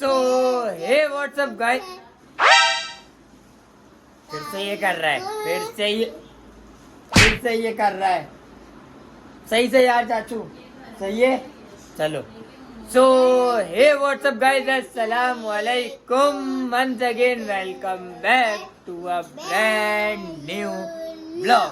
सो हे WhatsApp guys, फिर से ये कर रहा है, फिर से ये कर रहा है। सही से यार चाचू, सही है। चलो सो हे व्हाट्सअप गाइस, अस्सलाम वालेकुम, once again welcome back to a brand new blog.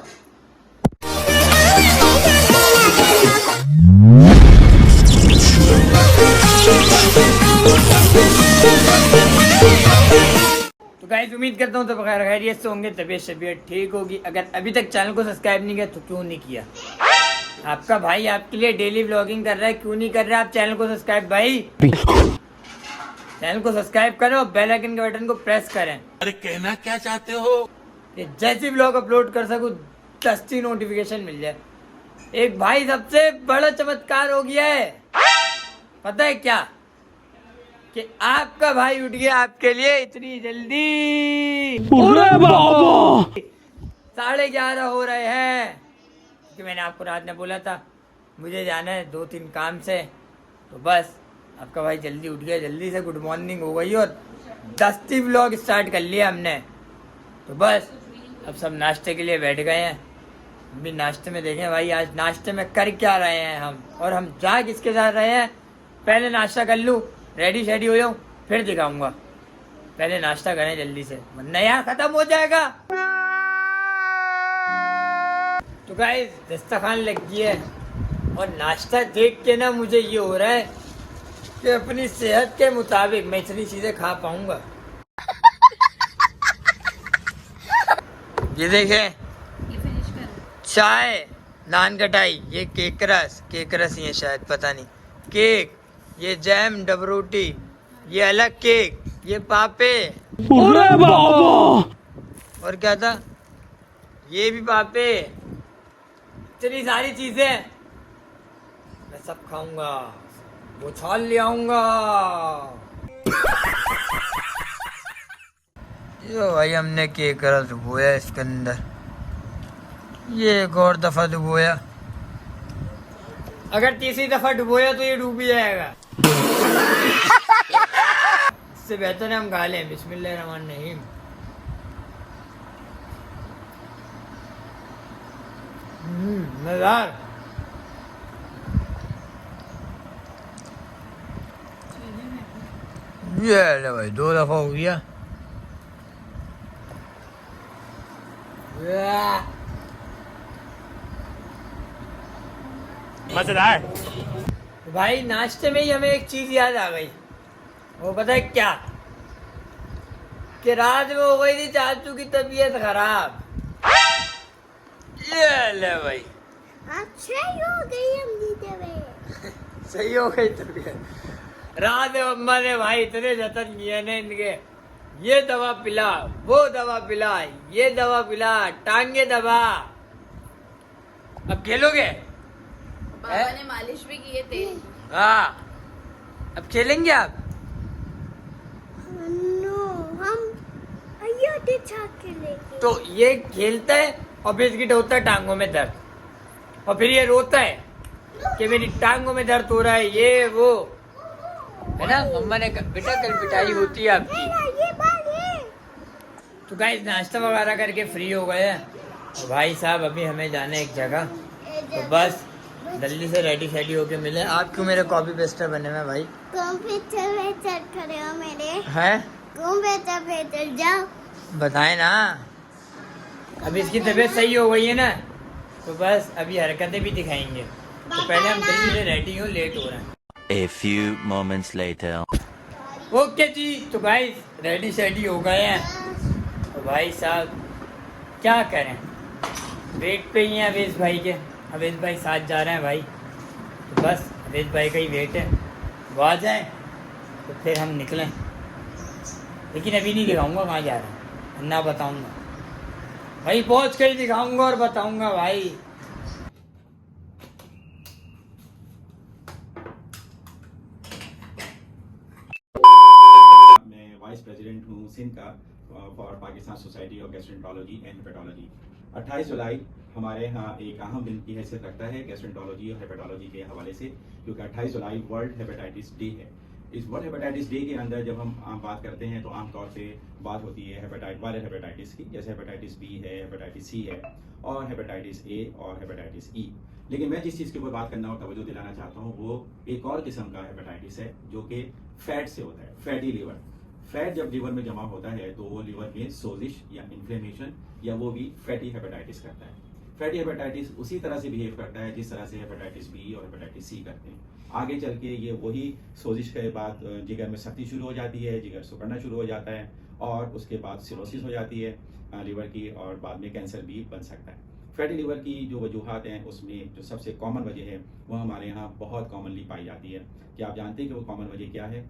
तो गाइस उम्मीद करता हूँ तो बगैर खैरियत से होंगे, तबीयत शबीयत ठीक होगी। अगर अभी तक चैनल को सब्सक्राइब नहीं किया तो क्यों नहीं किया? आपका भाई आपके लिए डेली व्लॉगिंग कर रहा है, क्यों नहीं कर रहा आप चैनल को सब्सक्राइब? भाई चैनल को सब्सक्राइब करो, बेल आइकन के बटन को प्रेस करें। अरे कहना क्या चाहते हो? कि जैसे व्लॉग अपलोड कर सकूं 10 नोटिफिकेशन मिल जाए। एक भाई सबसे बड़ा चमत्कार हो गया है, पता है क्या? कि आपका भाई उठ गया आपके लिए इतनी जल्दी। 11:30 हो रहे हैं कि मैंने आपको रात में बोला था मुझे जाना है 2-3 काम से, तो बस आपका भाई जल्दी उठ गया, जल्दी से गुड मॉर्निंग हो गई और 10 व्लॉग स्टार्ट कर लिया हमने। तो बस अब सब नाश्ते के लिए बैठ गए हैं। हम भी नाश्ते में देखें भाई आज नाश्ते में कर क्या रहे हैं हम, और हम जा किसके साथ रहे हैं। पहले नाश्ता कर लूँ, रेडी शेडी हो जाऊँ, फिर दिखाऊंगा। पहले नाश्ता करें जल्दी से वरना यहाँ खत्म हो जाएगा। तो गाइस दस्तरखान लग गई है और नाश्ता देख के ना मुझे ये हो रहा है कि अपनी सेहत के मुताबिक मैं इतनी चीजें खा पाऊंगा। ये देखें, चाय, नान कटाई, ये केक रस ही है शायद, पता नहीं, केक, ये जैम, डबरोटी, ये अलग केक, ये पापे, अरे बाबा! और क्या था, ये भी पापे, इतनी सारी चीजें मैं सब खाऊंगा, वो छाल ले आऊंगा। यो भाई हमने केक रस डुबोया इसके अंदर, ये एक और दफा डुबोया, अगर तीसरी दफा डुबोया तो ये डूब ही जाएगा। इससे बेहतर है हम खा लें। बिस्मिल्लाहिर्रहमानिर्रहीम। मजेदार। ये ले भाई 2 दफा हो गया। मजेदार। भाई नाश्ते में ही हमें एक चीज याद आ गई, वो पता है क्या? कि रात में हो गई थी चाचू की तबीयत खराब। ये ले भाई सही हो गई अम्मी तबीयत। सही हो गई तबीयत। रात में अम्मा ने भाई इतने जतन किए ने इनके, ये दवा पिला, वो दवा पिला, ये दवा पिला, टांगे दबा। अब खेलोगे? पापा ने मालिश भी किए थे। हाँ, अब खेलेंगे आप? नो, हम अयोध्या छाके लेके। तो ये खेलता है और बिस्किट होता है टांगों में दर्द, और फिर ये रोता है कि मेरी टांगों में दर्द हो रहा है, ये वो है ना। मम्मा ने कहा बेटा कल पिटाई होती है आपकी। ये बात है। तो गाइस नाश्ता वगैरह करके फ्री हो गए हैं और भाई साहब अभी हमें जाना है एक जगह, तो बस जल्दी से रेडी शेडी होके मिले। आप क्यों मेरे कॉपी पेस्टर बने हुए भाई? कंप्यूटर खड़े हो मेरे। हैं? कंप्यूटर जाओ। बताए ना, अभी इसकी तबीयत सही हो गई है ना, तो बस अभी हरकतें भी दिखाएंगे। तो पहले हम जल्दी से रेडी हो, लेट हो रहे हैं। A few moments later. Okay जी, तो गाइस रेडी शेडी हो गए हैं। तो भाई साहब क्या करें, वेट पे ही हैं अवेश भाई के। अवेश भाई साथ जा रहे हैं भाई, तो बस अवेश भाई का ही वेट है, वो आ जाए तो फिर हम निकलें। लेकिन अभी नहीं दिखाऊंगा कहाँ जा रहे हैं, ना बताऊंगा भाई, पहुँच कर ही दिखाऊंगा और बताऊंगा भाई। मैं वाइस प्रेसिडेंट हूँ सिंध का for Pakistan society of gastroenterology and hepatology. 28 जुलाई हमारे यहाँ एक अहम दिन की हैसियत रखता है गैस्ट्रेंटोलॉजी और हेपेटोलॉजी के हवाले से, क्योंकि 28 जुलाई वर्ल्ड हेपेटाइटिस डे है। इस वर्ल्ड हेपेटाइटिस डे के अंदर जब हम बात करते हैं तो आमतौर पे बात होती है वायरल हेपेटाइटिस की, जैसे हेपेटाइटिस बी है, हेपेटाइटिस सी है और हेपेटाइटिस ए और हेपेटाइटिस ई। लेकिन मैं जिस चीज़ के ऊपर बात करना और तवज्जो दिलाना चाहता हूँ वो एक और किस्म का हेपेटाइटिस है जो कि फैट से होता है, फैटी लीवर। फैट जब लीवर में जमा होता है तो वो लीवर में सोजिश या इन्फ्लेमेशन या वो भी फैटी हेपेटाइटिस करता है। फैटी हेपेटाइटिस उसी तरह से बिहेव करता है जिस तरह से हेपेटाइटिस बी और हेपेटाइटिस सी करते हैं। आगे चल के ये वही सोजिश के बाद जिगर में सख्ती शुरू हो जाती है, जिगर सिकुड़ना शुरू हो जाता है और उसके बाद सिरोसिस हो जाती है लीवर की और बाद में कैंसर भी बन सकता है। फैटी लीवर की जो वजूहात हैं उसमें जो सबसे कॉमन वजह है वो हमारे यहाँ बहुत कॉमनली पाई जाती है। क्या आप जानते हैं कि वो कॉमन वजह क्या है?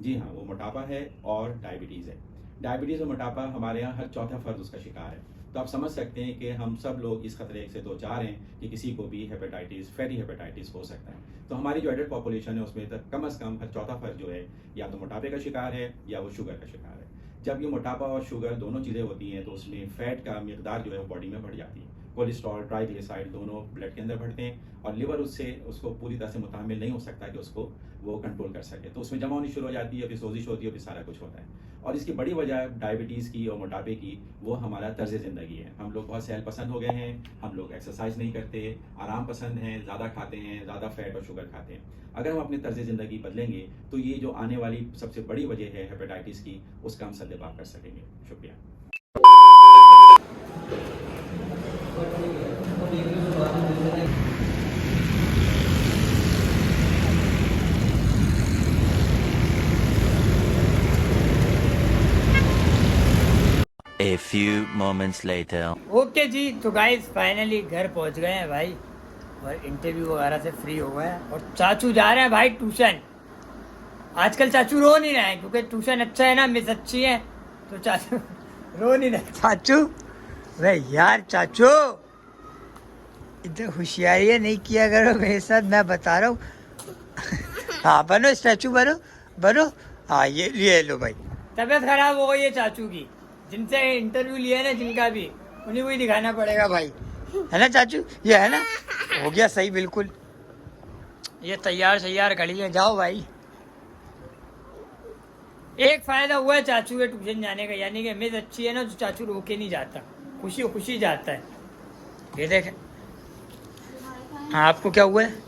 जी हाँ, वो मोटापा है और डायबिटीज़ है। डायबिटीज़ और मोटापा हमारे यहाँ हर चौथा फर्द उसका शिकार है। तो आप समझ सकते हैं कि हम सब लोग इस खतरे से दो चार हैं कि किसी को भी हेपेटाइटिस, फैटी हेपेटाइटिस हो सकता है। तो हमारी जो एडल्ट पॉपुलेशन है उसमें तक कम से कम हर चौथा फर्द जो है या तो मोटापे का शिकार है या वो शुगर का शिकार है। जब ये मोटापा और शुगर दोनों चीज़ें होती हैं तो उसमें फैट का मिकदार जो है वो बॉडी में बढ़ जाती है। कोलेस्ट्रॉल, ट्राइग्लिसराइड दोनों ब्लड के अंदर बढ़ते हैं और लिवर उसको पूरी तरह से मुतामिल नहीं हो सकता कि उसको वो कंट्रोल कर सके, तो उसमें जमा होनी शुरू हो जाती है, फिर सोजिश होती है, फिर सारा कुछ होता है। और इसकी बड़ी वजह डायबिटीज़ की और मोटापे की वो हमारा तर्ज ज़िंदगी है। हम लोग बहुत सहल पसंद हो गए हैं, हम लोग एक्सरसाइज नहीं करते, आराम पसंद हैं, ज़्यादा खाते हैं, ज़्यादा फैट और शुगर खाते हैं। अगर हम अपनी तर्ज ज़िंदगी बदलेंगे तो ये जो आने वाली सबसे बड़ी वजह है हेपेटाइटिस की, उसका हम सद्देबाप कर सकेंगे। शुक्रिया। A few moments later. Okay जी, तो गाइस फाइनली घर पहुंच गए हैं भाई और इंटरव्यू वगैरह से फ्री हो गए हैं और चाचू जा रहे हैं भाई ट्यूशन। आजकल चाचू रो नहीं रहे हैं क्योंकि ट्यूशन अच्छा है ना, मिस अच्छी है, तो चाचू रो नहीं रहे। चाचू वे यार चाचू इधर होशियारी नहीं किया करो मेरे साथ, मैं बता रहा हूँ। हाँ बनो, स्टैचू बनो बनो। हाँ ये लो भाई। तबीयत खराब हो गई है चाचू की, जिनसे इंटरव्यू लिया है ना जिनका भी, उन्हीं को ही दिखाना पड़ेगा भाई, है ना चाचू? ये है ना, हो गया सही बिल्कुल। ये तैयार खड़ी है, जाओ भाई। एक फायदा हुआ है चाचू के ट्यूशन जाने का, यानी कि मिस अच्छी है ना तो चाचू रोके नहीं जाता, खुशी जाता है। ये देखें। हाँ आपको क्या हुआ है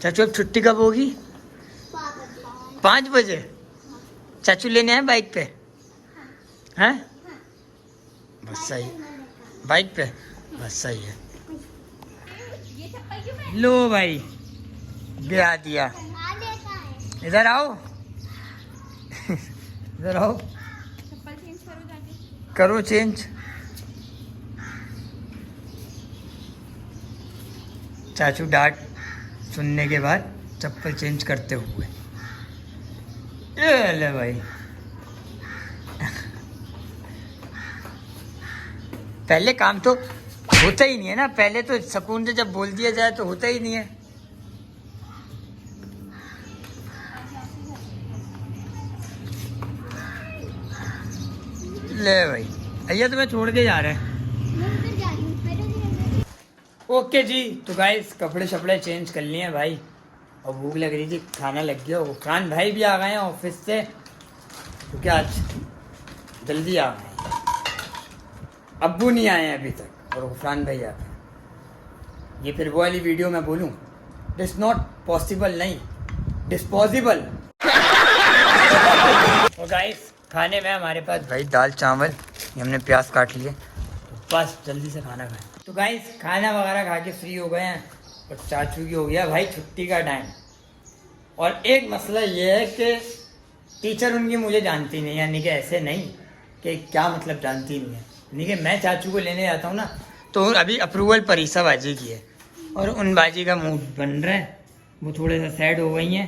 चाचू? अब छुट्टी कब होगी? 5 बजे। चाचू लेने आए बाइक पे? हैं? बस सही, बाइक पे बस सही है। लो भाई गिरा दिया। इधर आओ इधर आओ, करो चेंज। चाचू डांट सुनने के बाद चप्पल चेंज करते हुए, ये ले भाई। पहले काम तो होता ही नहीं है ना, पहले तो सुकून से जब बोल दिया जाए तो होता ही नहीं है। ले भाई, भैया तुम्हें छोड़ के जा रहे हैं। ओके जी, तो गाइस कपड़े शपड़े चेंज कर लिए हैं भाई और भूख लग रही थी, खाना लग गया। उफरान भाई भी आ गए हैं ऑफिस से, क्योंकि आज जल्दी आ गए, अब्बू नहीं आए हैं अभी तक और उफरान भाई आ गए। ये फिर वो वाली वीडियो में बोलूँ, दिस नॉट पॉसिबल नहीं, डिस्पॉसिबल। और गाइस खाने में हमारे पास भाई दाल चावल, ये हमने प्याज काट लिए, तो बस जल्दी से खाना खाएं। तो गाइस खाना वगैरह खा के फ्री हो गए हैं और चाचू की हो गया भाई छुट्टी का टाइम। और एक मसला ये है कि टीचर उनकी मुझे जानती नहीं, यानी कि ऐसे नहीं कि क्या मतलब जानती नहीं है, यानी कि मैं चाचू को लेने जाता हूँ ना तो अभी अप्रूवल परीसा बाजी की है और उन बाजी का मूड बन रहा है, वो थोड़े सा सैड हो गई हैं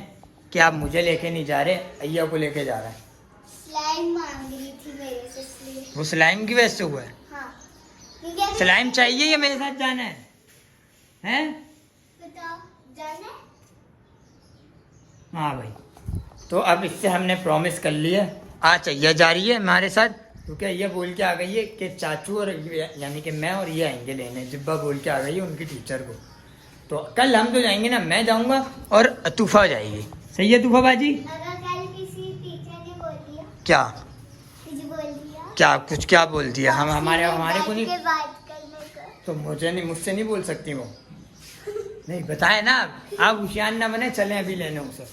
कि आप मुझे लेके नहीं जा रहे, अय्या को लेके जा रहा है। स्लाइम मांग रही थी मेरे से, इसलिए। वो स्लाइम की वजह से हुआ है? हाँ। स्लाइम चाहिए या मेरे साथ जाना है? हैं? बताओ, जाना है? हाँ भाई, तो अब इससे हमने प्रॉमिस कर लिया, आज अय्या जा रही है हमारे साथ, क्योंकि अय्या बोल के आ गई है कि चाचू और यानी कि मैं और ये आएंगे लेने, जिब्बा बोल के आ गई है उनकी टीचर को तो कल हम तो जाएंगे ना, मैं जाऊंगा और अतूफा जाएगी। सही है अतूफा बाजी? अगर कल किसी टीचर ने बोल दिया, क्या कुछ बोल दिया, क्या बोल दिया? हम हमारे को नहीं, के बात करने का। तो मुझसे नहीं बोल सकती वो। नहीं बताए ना, आप होशियार ना बने। चलें अभी लेने उसे,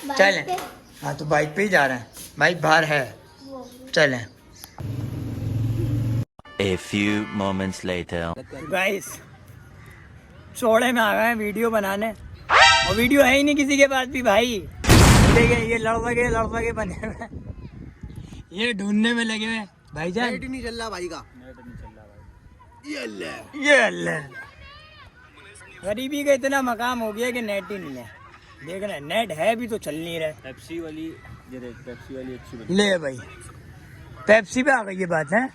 बाइक चलें। पे हाँ तो बाइक पे ही जा रहे हैं, बाइक बाहर है, वो चलें। A few moments later. Guys चौड़े में आ गए हैं वीडियो बनाने, और वीडियो है ही नहीं किसी के पास भी भाई। देखिए ये लड़के बने हुए हैं, ये ढूंढने में लगे हुए हैं भाईजान। नेट नहीं चल रहा भाई का। ये अल्लाह, गरीबी का इतना मकाम हो गया कि नेट ही नहीं है। देख रहे हैं, नेट है भी तो चल नहीं रहा है। पेप्सी वाली अच्छी बनी। ले भाई, पेप्सी पे आ गई ये बात है।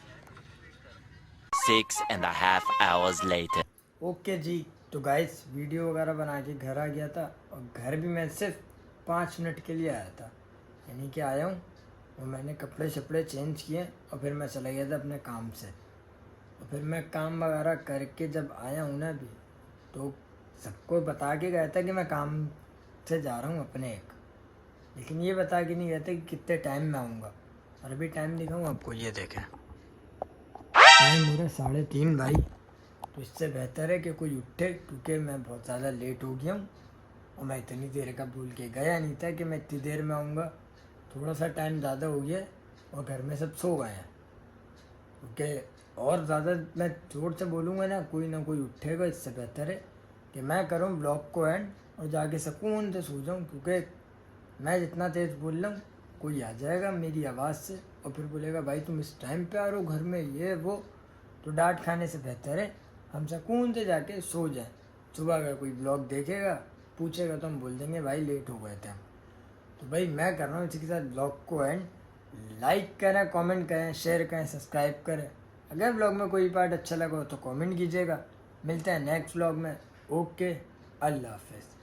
6.5 hours later. ओके जी, तो गाइस वीडियो वगैरह बना के घर आ गया था, और घर भी मैं सिर्फ 5 मिनट के लिए आया था, यानी कि आया हूँ और मैंने कपड़े शपड़े चेंज किए और फिर मैं चला गया था अपने काम से। और फिर मैं काम वगैरह करके जब आया हूँ ना अभी, तो सबको बता के गया था कि मैं काम से जा रहा हूँ अपने एक, लेकिन ये बता के नहीं गया था कि कितने टाइम में आऊँगा। और अभी टाइम दिखाऊँ आपको, ये देखें टाइम हो रहा है 3:30 भाई। तो इससे बेहतर है कि कोई उठे, क्योंकि मैं बहुत ज़्यादा लेट हो गया हूँ और मैं इतनी देर का भूल के गया नहीं था कि मैं इतनी देर में आऊँगा। थोड़ा सा टाइम ज़्यादा हो गया और घर में सब सो गए हैं, क्योंकि और ज़्यादा मैं जोर से बोलूँगा ना कोई उठेगा। इससे बेहतर है कि मैं करूँ ब्लॉग को एंड और जाके सुकून से सो जाऊँ, क्योंकि मैं जितना तेज़ बोल रहा हूँ कोई आ जाएगा मेरी आवाज़ से और फिर बोलेगा भाई तुम इस टाइम पे आ रहे हो घर में, ये वो। तो डांट खाने से बेहतर है हम सुकून से जाके सो जाएं। सुबह अगर कोई ब्लॉग देखेगा पूछेगा तो हम बोल देंगे भाई लेट हो गए थे हम। तो भाई मैं कर रहा हूँ इसी के साथ ब्लॉग को एंड। लाइक करें, कमेंट करें, शेयर करें, सब्सक्राइब करें। अगर ब्लॉग में कोई पार्ट अच्छा लगा हो तो कमेंट कीजिएगा। मिलते हैं नेक्स्ट ब्लॉग में। ओके, अल्लाह हाफिज़।